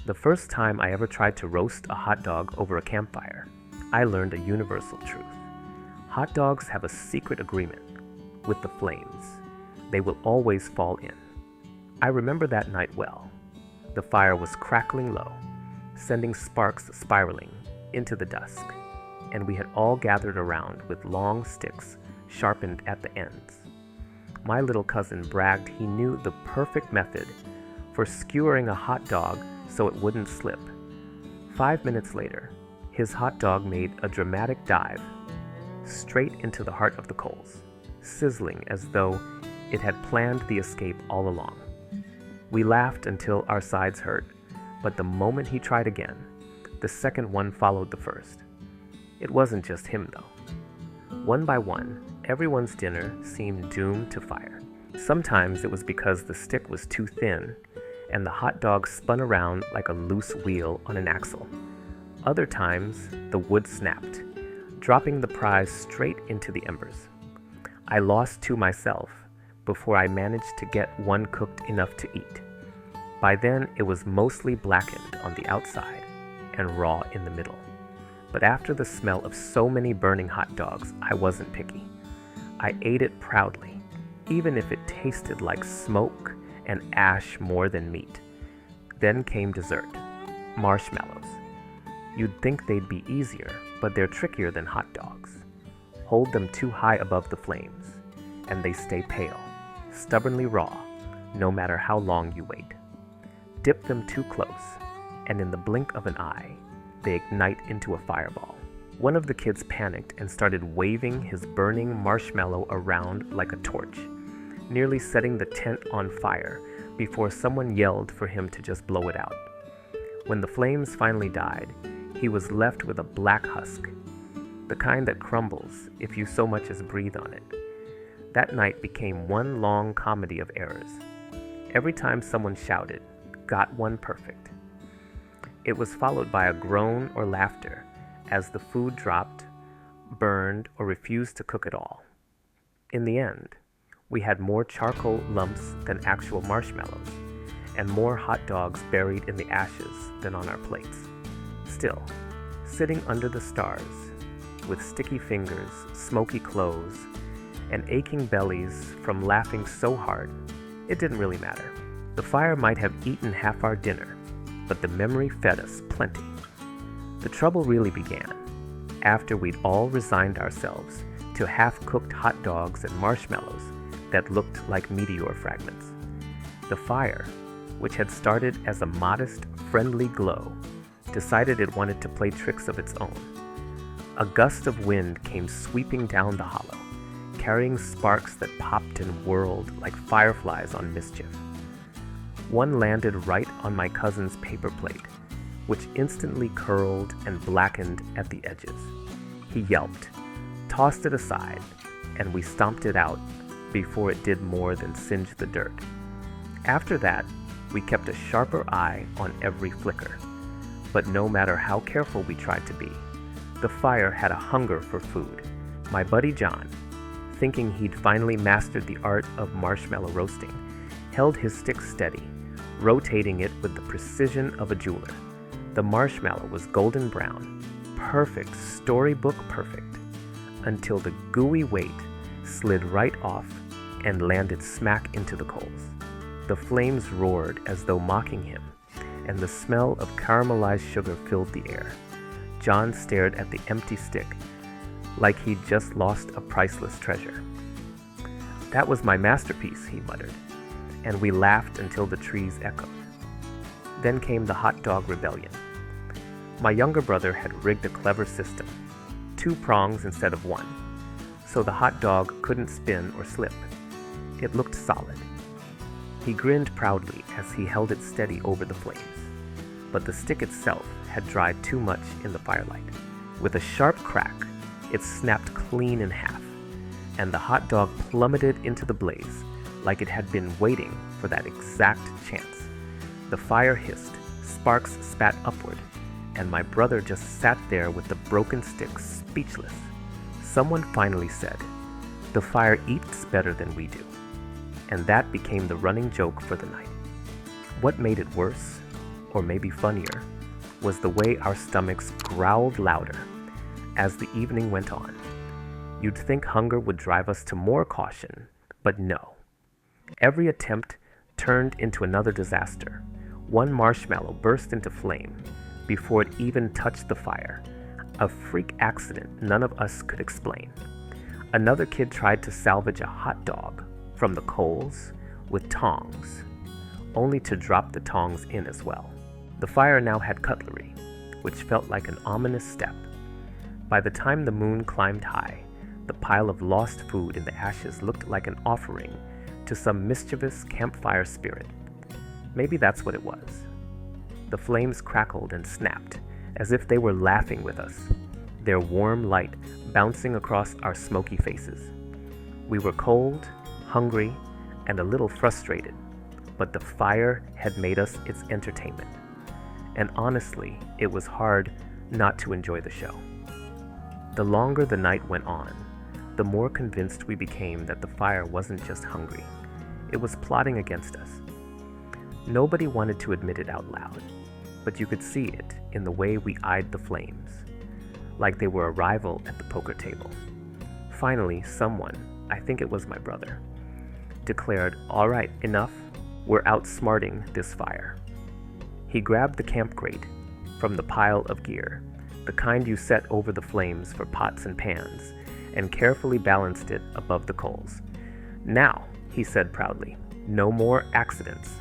The first time I ever tried to roast a hot dog over a campfire, I learned a universal truth. Hot dogs have a secret agreement with the flames. They will always fall in. I remember that night well. The fire was crackling low, sending sparks spiraling into the dusk, and we had all gathered around with long sticks sharpened at the ends. My little cousin bragged he knew the perfect method for skewering a hot dog so it wouldn't slip. 5 minutes later, his hot dog made a dramatic dive straight into the heart of the coals, sizzling as though it had planned the escape all along. We laughed until our sides hurt, but the moment he tried again, the second one followed the first. It wasn't just him, though. One by one, everyone's dinner seemed doomed to fire. Sometimes it was because the stick was too thin and the hot dog spun around like a loose wheel on an axle. Other times, the wood snapped, dropping the prize straight into the embers. I lost two myself before I managed to get one cooked enough to eat. By then, it was mostly blackened on the outside and raw in the middle. But after the smell of so many burning hot dogs, I wasn't picky. I ate it proudly, even if it tasted like smoke and ash more than meat. Then came dessert, marshmallows. You'd think they'd be easier, but they're trickier than hot dogs. Hold them too high above the flames, and they stay pale, stubbornly raw, no matter how long you wait. Dip them too close, and in the blink of an eye, they ignite into a fireball. One of the kids panicked and started waving his burning marshmallow around like a torch, nearly setting the tent on fire before someone yelled for him to just blow it out. When the flames finally died, he was left with a black husk, the kind that crumbles if you so much as breathe on it. That night became one long comedy of errors. Every time someone shouted, "Got one perfect," it was followed by a groan or laughter as the food dropped, burned, or refused to cook at all. In the end, we had more charcoal lumps than actual marshmallows, and more hot dogs buried in the ashes than on our plates. Still, sitting under the stars, with sticky fingers, smoky clothes, and aching bellies from laughing so hard, it didn't really matter. The fire might have eaten half our dinner, but the memory fed us plenty. The trouble really began after we'd all resigned ourselves to half-cooked hot dogs and marshmallows that looked like meteor fragments. The fire, which had started as a modest, friendly glow, decided it wanted to play tricks of its own. A gust of wind came sweeping down the hollow, carrying sparks that popped and whirled like fireflies on mischief. One landed right on my cousin's paper plate, which instantly curled and blackened at the edges. He yelped, tossed it aside, and we stomped it out before it did more than singe the dirt. After that, we kept a sharper eye on every flicker. But no matter how careful we tried to be, the fire had a hunger for food. My buddy John, thinking he'd finally mastered the art of marshmallow roasting, held his stick steady, rotating it with the precision of a jeweler. The marshmallow was golden brown, perfect, storybook perfect, until the gooey weight slid right off and landed smack into the coals. The flames roared as though mocking him, and the smell of caramelized sugar filled the air. John stared at the empty stick like he'd just lost a priceless treasure. "That was my masterpiece," he muttered, and we laughed until the trees echoed. Then came the hot dog rebellion. My younger brother had rigged a clever system, 2 prongs instead of 1, so the hot dog couldn't spin or slip. It looked solid. He grinned proudly as he held it steady over the flames, but the stick itself had dried too much in the firelight. With a sharp crack, it snapped clean in half, and the hot dog plummeted into the blaze like it had been waiting for that exact chance. The fire hissed, sparks spat upward, and my brother just sat there with the broken stick, speechless. Someone finally said, "The fire eats better than we do," and that became the running joke for the night. What made it worse, or maybe funnier, was the way our stomachs growled louder as the evening went on. You'd think hunger would drive us to more caution, but no. Every attempt turned into another disaster. One marshmallow burst into flame before it even touched the fire, a freak accident none of us could explain. Another kid tried to salvage a hot dog from the coals with tongs, only to drop the tongs in as well. The fire now had cutlery, which felt like an ominous step. By the time the moon climbed high, the pile of lost food in the ashes looked like an offering to some mischievous campfire spirit. Maybe that's what it was. The flames crackled and snapped as if they were laughing with us, their warm light bouncing across our smoky faces. We were cold, hungry, and a little frustrated, but the fire had made us its entertainment. And honestly, it was hard not to enjoy the show. The longer the night went on, the more convinced we became that the fire wasn't just hungry. It was plotting against us. Nobody wanted to admit it out loud, but you could see it in the way we eyed the flames, like they were a rival at the poker table. Finally, someone, I think it was my brother, declared, "All right, enough. We're outsmarting this fire." He grabbed the camp grate from the pile of gear, the kind you set over the flames for pots and pans, and carefully balanced it above the coals. "Now," he said proudly, "no more accidents.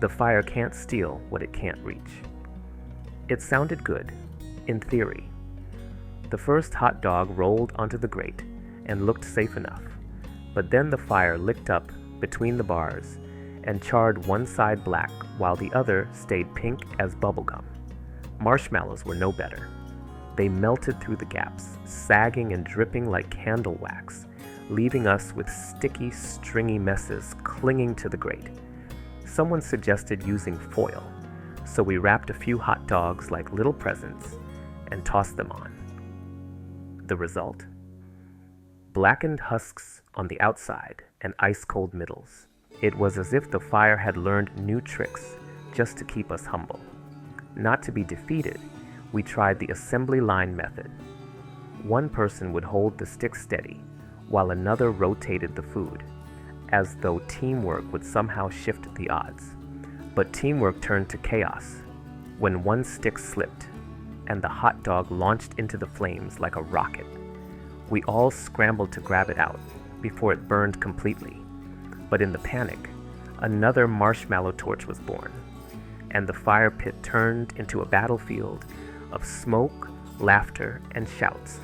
The fire can't steal what it can't reach." It sounded good, in theory. The first hot dog rolled onto the grate and looked safe enough, but then the fire licked up between the bars and charred one side black while the other stayed pink as bubblegum. Marshmallows were no better. They melted through the gaps, sagging and dripping like candle wax, leaving us with sticky, stringy messes clinging to the grate. Someone suggested using foil, so we wrapped a few hot dogs like little presents and tossed them on. The result? Blackened husks on the outside and ice-cold middles. It was as if the fire had learned new tricks just to keep us humble. Not to be defeated, we tried the assembly line method. One person would hold the stick steady while another rotated the food, as though teamwork would somehow shift the odds. But teamwork turned to chaos when one stick slipped and the hot dog launched into the flames like a rocket. We all scrambled to grab it out before it burned completely. But in the panic, another marshmallow torch was born, and the fire pit turned into a battlefield of smoke, laughter, and shouts.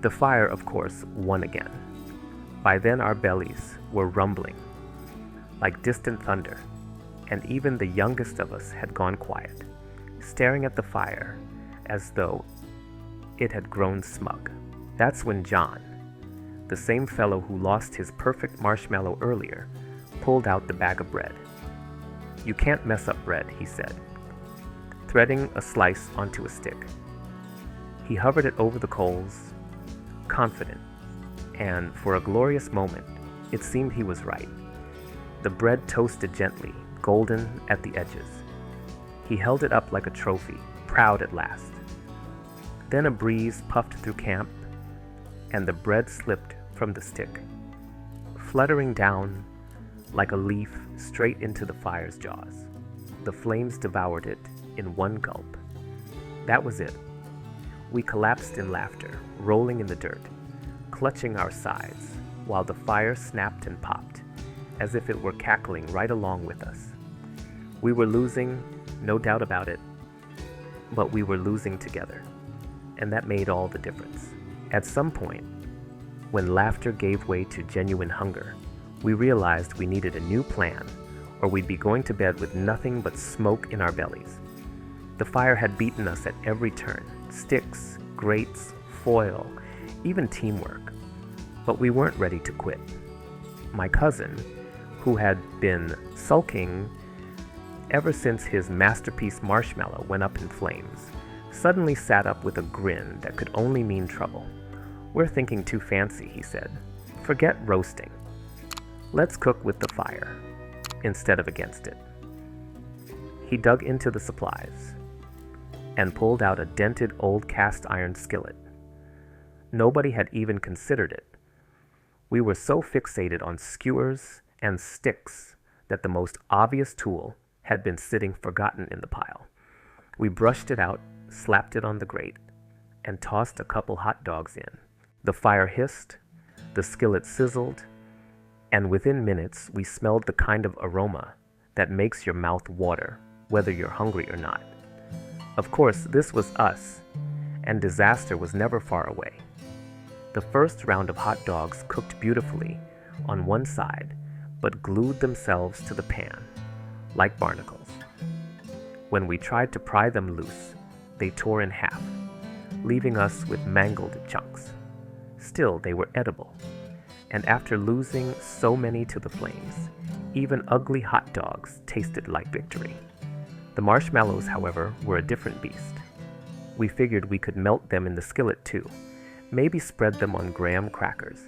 The fire, of course, won again. By then our bellies were rumbling like distant thunder, and even the youngest of us had gone quiet, staring at the fire as though it had grown smug. That's when John, the same fellow who lost his perfect marshmallow earlier, pulled out the bag of bread. "You can't mess up bread," he said, threading a slice onto a stick. He hovered it over the coals, confident, and for a glorious moment, it seemed he was right. The bread toasted gently, golden at the edges. He held it up like a trophy, proud at last. Then a breeze puffed through camp, and the bread slipped from the stick, fluttering down like a leaf straight into the fire's jaws. The flames devoured it in one gulp. That was it. We collapsed in laughter, rolling in the dirt, clutching our sides, while the fire snapped and popped, as if it were cackling right along with us. We were losing, no doubt about it, but we were losing together, and that made all the difference. At some point, when laughter gave way to genuine hunger, we realized we needed a new plan, or we'd be going to bed with nothing but smoke in our bellies. The fire had beaten us at every turn, sticks, grates, foil, even teamwork, but we weren't ready to quit. My cousin, who had been sulking ever since his masterpiece marshmallow went up in flames, suddenly sat up with a grin that could only mean trouble. "We're thinking too fancy," he said. "Forget roasting. Let's cook with the fire instead of against it." He dug into the supplies and pulled out a dented old cast iron skillet. Nobody had even considered it. We were so fixated on skewers and sticks that the most obvious tool had been sitting forgotten in the pile. We brushed it out, slapped it on the grate, and tossed a couple hot dogs in. The fire hissed, the skillet sizzled, and within minutes we smelled the kind of aroma that makes your mouth water, whether you're hungry or not. Of course, this was us, and disaster was never far away. The first round of hot dogs cooked beautifully on one side, but glued themselves to the pan, like barnacles. When we tried to pry them loose, they tore in half, leaving us with mangled chunks. Still, they were edible, and after losing so many to the flames, even ugly hot dogs tasted like victory. The marshmallows, however, were a different beast. We figured we could melt them in the skillet too, maybe spread them on graham crackers.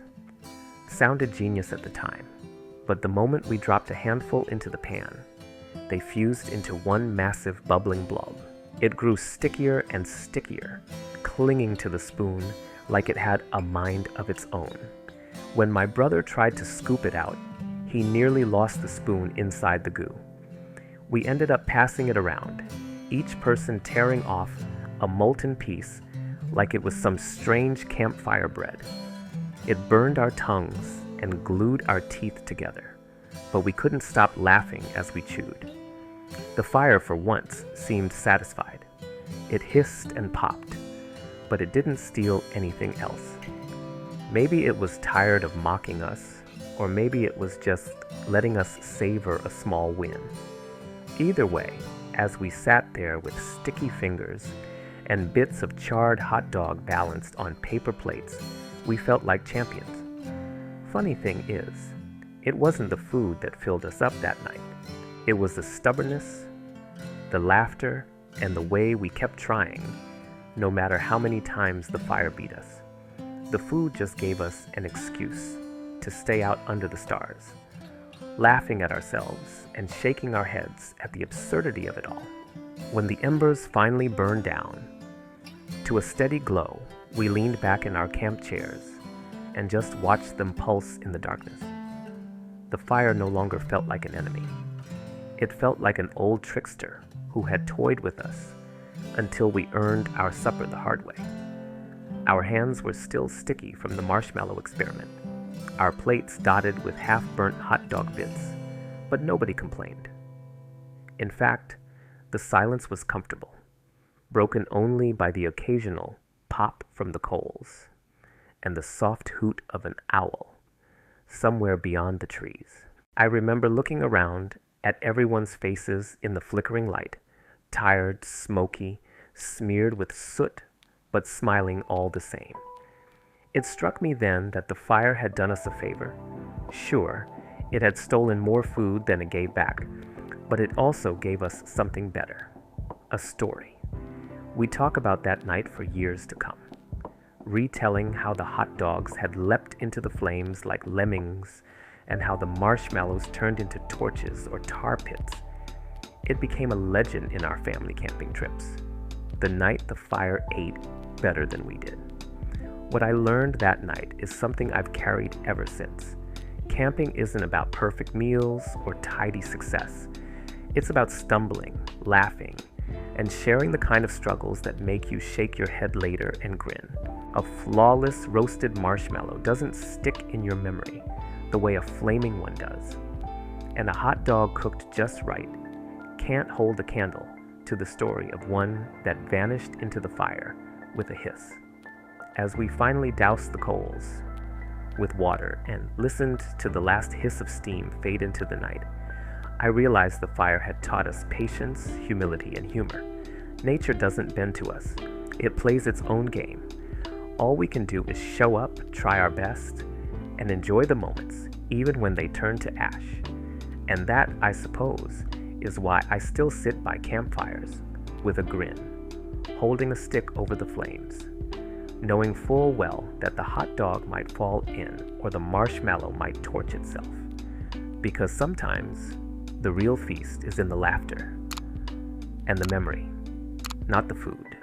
Sounded genius at the time, but the moment we dropped a handful into the pan, they fused into one massive bubbling blob. It grew stickier and stickier, clinging to the spoon like it had a mind of its own. When my brother tried to scoop it out, he nearly lost the spoon inside the goo. We ended up passing it around, each person tearing off a molten piece like it was some strange campfire bread. It burned our tongues and glued our teeth together, but we couldn't stop laughing as we chewed. The fire, for once, seemed satisfied. It hissed and popped, but it didn't steal anything else. Maybe it was tired of mocking us, or maybe it was just letting us savor a small win. Either way, as we sat there with sticky fingers and bits of charred hot dog balanced on paper plates, we felt like champions. Funny thing is, it wasn't the food that filled us up that night. It was the stubbornness, the laughter, and the way we kept trying, no matter how many times the fire beat us. The food just gave us an excuse to stay out under the stars, laughing at ourselves and shaking our heads at the absurdity of it all. When the embers finally burned down to a steady glow, we leaned back in our camp chairs and just watched them pulse in the darkness. The fire no longer felt like an enemy. It felt like an old trickster who had toyed with us until we earned our supper the hard way. Our hands were still sticky from the marshmallow experiment, our plates dotted with half-burnt hot dog bits, but nobody complained. In fact, the silence was comfortable, broken only by the occasional pop from the coals and the soft hoot of an owl somewhere beyond the trees. I remember looking around at everyone's faces in the flickering light, tired, smoky, smeared with soot, but smiling all the same. It struck me then that the fire had done us a favor. Sure, it had stolen more food than it gave back, but it also gave us something better, a story. We talk about that night for years to come, retelling how the hot dogs had leapt into the flames like lemmings and how the marshmallows turned into torches or tar pits. It became a legend in our family camping trips. The night the fire ate better than we did. What I learned that night is something I've carried ever since. Camping isn't about perfect meals or tidy success. It's about stumbling, laughing, and sharing the kind of struggles that make you shake your head later and grin. A flawless roasted marshmallow doesn't stick in your memory the way a flaming one does. And a hot dog cooked just right can't hold a candle to the story of one that vanished into the fire with a hiss. As we finally doused the coals with water and listened to the last hiss of steam fade into the night, I realized the fire had taught us patience, humility, and humor. Nature doesn't bend to us. It plays its own game. All we can do is show up, try our best, and enjoy the moments, even when they turn to ash. And that, I suppose, is why I still sit by campfires with a grin, holding a stick over the flames, knowing full well that the hot dog might fall in or the marshmallow might torch itself. Because sometimes the real feast is in the laughter, and the memory, not the food.